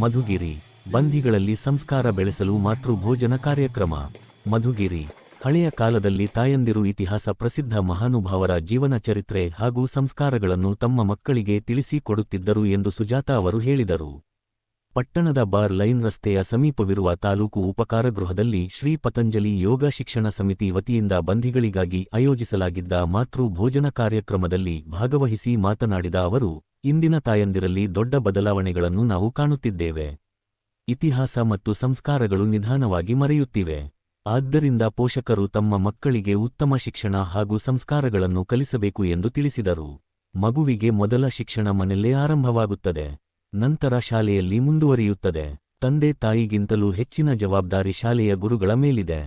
ಮಧುಗಿರಿ ಬಂಧಿಗಳಲ್ಲಿ ಸಂಸ್ಕಾರ ಬೆಳೆಸಲು ಮಾತೃಭೋಜನ ಕಾರ್ಯಕ್ರಮ. ಮಧುಗಿರಿ ಹಳೆಯ ಕಾಲದಲ್ಲಿ ತಾಯಂದಿರು ಇತಿಹಾಸ ಪ್ರಸಿದ್ಧ ಮಹಾನುಭಾವರ ಜೀವನ ಚರಿತ್ರೆ ಹಾಗೂ ಸಂಸ್ಕಾರಗಳನ್ನು ತಮ್ಮ ಮಕ್ಕಳಿಗೆ ತಿಳಿಸಿಕೊಡುತ್ತಿದ್ದರು ಎಂದು ಸುಜಾತ ಅವರು ಹೇಳಿದರು. ಪಟ್ಟಣದ ಬಾರ್ ಲೈನ್ ರಸ್ತೆಯ ಸಮೀಪವಿರುವ ತಾಲೂಕು ಉಪಕಾರಗೃಹದಲ್ಲಿ ಶ್ರೀ ಪತಂಜಲಿ ಯೋಗ ಶಿಕ್ಷಣ ಸಮಿತಿ ವತಿಯಿಂದ ಬಂಧಿಗಳಿಗಾಗಿ ಆಯೋಜಿಸಲಾಗಿದ್ದ ಮಾತೃ ಭೋಜನ ಕಾರ್ಯಕ್ರಮದಲ್ಲಿ ಭಾಗವಹಿಸಿ ಮಾತನಾಡಿದ ಅವರು, ಇಂದಿನ ತಾಯಂದಿರಲ್ಲಿ ದೊಡ್ಡ ಬದಲಾವಣೆಗಳನ್ನು ನಾವು ಕಾಣುತ್ತಿದ್ದೇವೆ. ಇತಿಹಾಸ ಮತ್ತು ಸಂಸ್ಕಾರಗಳು ನಿಧಾನವಾಗಿ ಮರೆಯುತ್ತಿವೆ. ಆದ್ದರಿಂದ ಪೋಷಕರು ತಮ್ಮ ಮಕ್ಕಳಿಗೆ ಉತ್ತಮ ಶಿಕ್ಷಣ ಹಾಗೂ ಸಂಸ್ಕಾರಗಳನ್ನು ಕಲಿಸಬೇಕು ಎಂದು ತಿಳಿಸಿದರು. ಮಗುವಿಗೆ ಮೊದಲ ಶಿಕ್ಷಣ ಮನೆಯಲ್ಲೇ ಆರಂಭವಾಗುತ್ತದೆ, ನಂತರ ಶಾಲೆಯಲ್ಲಿ ಮುಂದುವರಿಯುತ್ತದೆ. ತಂದೆ ತಾಯಿಗಿಂತಲೂ ಹೆಚ್ಚಿನ ಜವಾಬ್ದಾರಿ ಶಾಲೆಯ ಗುರುಗಳ ಮೇಲಿದೆ.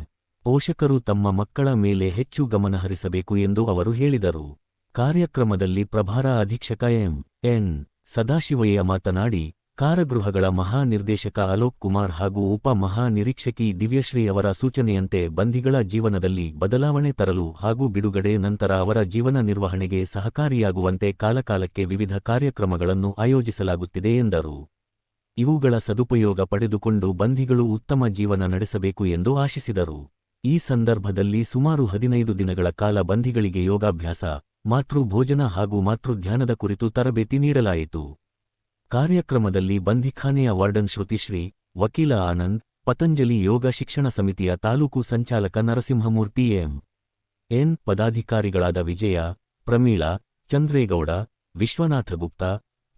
ಪೋಷಕರು ತಮ್ಮ ಮಕ್ಕಳ ಮೇಲೆ ಹೆಚ್ಚು ಗಮನಹರಿಸಬೇಕು ಎಂದು ಅವರು ಹೇಳಿದರು. ಕಾರ್ಯಕ್ರಮದಲ್ಲಿ ಪ್ರಭಾರ ಅಧೀಕ್ಷಕ ಎನ್ ಸದಾಶಿವಯ್ಯ ಮಾತನಾಡಿ, ಕಾರಾಗೃಹಗಳ ಮಹಾನಿರ್ದೇಶಕ ಅಲೋಕ್ ಕುಮಾರ್ ಹಾಗೂ ಉಪ ಮಹಾನಿರೀಕ್ಷಕಿ ದಿವ್ಯಶ್ರೀ ಅವರ ಸೂಚನೆಯಂತೆ ಬಂಧಿಗಳ ಜೀವನದಲ್ಲಿ ಬದಲಾವಣೆ ತರಲು ಹಾಗೂ ಬಿಡುಗಡೆ ನಂತರ ಅವರ ಜೀವನ ನಿರ್ವಹಣೆಗೆ ಸಹಕಾರಿಯಾಗುವಂತೆ ಕಾಲಕಾಲಕ್ಕೆ ವಿವಿಧ ಕಾರ್ಯಕ್ರಮಗಳನ್ನು ಆಯೋಜಿಸಲಾಗುತ್ತಿದೆ ಎಂದರು. ಇವುಗಳ ಸದುಪಯೋಗ ಪಡೆದುಕೊಂಡು ಬಂಧಿಗಳು ಉತ್ತಮ ಜೀವನ ನಡೆಸಬೇಕು ಎಂದು ಆಶಿಸಿದರು. ಈ ಸಂದರ್ಭದಲ್ಲಿ ಸುಮಾರು 15 ದಿನಗಳ ಕಾಲ ಬಂಧಿಗಳಿಗೆ ಯೋಗಾಭ್ಯಾಸ, ಮಾತೃ ಭೋಜನ ಹಾಗೂ ಮಾತೃಧ್ಯಾನದ ಕುರಿತು ತರಬೇತಿ ನೀಡಲಾಯಿತು. ಕಾರ್ಯಕ್ರಮದಲ್ಲಿ ಬಂಧಿಖಾನೆಯ ವಾರ್ಡನ್ ಶ್ರುತಿಶ್ರೀ, ವಕೀಲ ಆನಂದ್, ಪತಂಜಲಿ ಯೋಗ ಶಿಕ್ಷಣ ಸಮಿತಿಯ ತಾಲೂಕು ಸಂಚಾಲಕ ನರಸಿಂಹಮೂರ್ತಿ ಎನ್ ಪದಾಧಿಕಾರಿಗಳಾದ ವಿಜಯ, ಪ್ರಮೀಳಾ, ಚಂದ್ರೇಗೌಡ, ವಿಶ್ವನಾಥಗುಪ್ತ,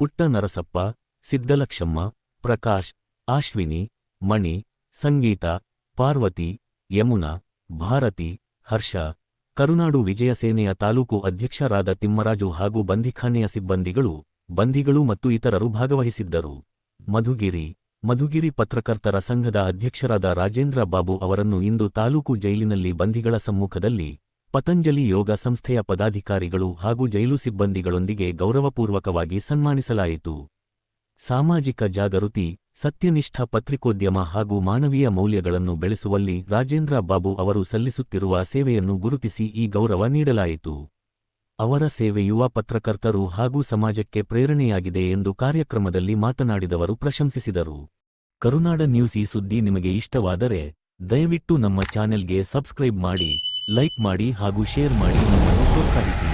ಪುಟ್ಟ ನರಸಪ್ಪ, ಸಿದ್ದಲಕ್ಷಮ್ಮ, ಪ್ರಕಾಶ್, ಆಶ್ವಿನಿ, ಮಣಿ, ಸಂಗೀತ, ಪಾರ್ವತಿ, ಯಮುನಾ, ಭಾರತಿ, ಹರ್ಷ, ಕರುನಾಡು ವಿಜಯ ಸೇನೆಯ ತಾಲೂಕು ಅಧ್ಯಕ್ಷರಾದ ತಿಮ್ಮರಾಜು ಹಾಗೂ ಬಂಧಿಖಾನೆಯ ಬಂಧಿಗಳು ಮತ್ತು ಇತರರು ಭಾಗವಹಿಸಿದ್ದರು. ಮಧುಗಿರಿ ಪತ್ರಕರ್ತರ ಸಂಘದ ಅಧ್ಯಕ್ಷರಾದ ರಾಜೇಂದ್ರ ಬಾಬು ಅವರನ್ನು ಇಂದು ತಾಲೂಕು ಜೈಲಿನಲ್ಲಿ ಬಂಧಿಗಳ ಸಮ್ಮುಖದಲ್ಲಿ ಪತಂಜಲಿ ಯೋಗ ಸಂಸ್ಥೆಯ ಪದಾಧಿಕಾರಿಗಳು ಹಾಗೂ ಜೈಲು ಸಿಬ್ಬಂದಿಗಳೊಂದಿಗೆ ಗೌರವಪೂರ್ವಕವಾಗಿ ಸನ್ಮಾನಿಸಲಾಯಿತು. ಸಾಮಾಜಿಕ ಜಾಗೃತಿ, ಸತ್ಯನಿಷ್ಠ ಪತ್ರಿಕೋದ್ಯಮ ಹಾಗೂ ಮಾನವೀಯ ಮೌಲ್ಯಗಳನ್ನು ಬೆಳೆಸುವಲ್ಲಿ ರಾಜೇಂದ್ರ ಬಾಬು ಅವರು ಸಲ್ಲಿಸುತ್ತಿರುವ ಸೇವೆಯನ್ನು ಗುರುತಿಸಿ ಈ ಗೌರವ ನೀಡಲಾಯಿತು. ಅವರ ಸೇವೆ ಯುವ ಪತ್ರಕರ್ತರು ಹಾಗೂ ಸಮಾಜಕ್ಕೆ ಪ್ರೇರಣೆಯಾಗಿದೆ ಎಂದು ಕಾರ್ಯಕ್ರಮದಲ್ಲಿ ಮಾತನಾಡಿದವರು ಪ್ರಶಂಸಿಸಿದರು. ಕರುನಾಡ ನ್ಯೂಸ್ ಈ ಸುದ್ದಿ ನಿಮಗೆ ಇಷ್ಟವಾದರೆ ದಯವಿಟ್ಟು ನಮ್ಮ ಚಾನೆಲ್ಗೆ ಸಬ್ಸ್ಕ್ರೈಬ್ ಮಾಡಿ, ಲೈಕ್ ಮಾಡಿ ಹಾಗೂ ಶೇರ್ ಮಾಡಿ ನಮ್ಮನ್ನು ಪ್ರೋತ್ಸಾಹಿಸಿ.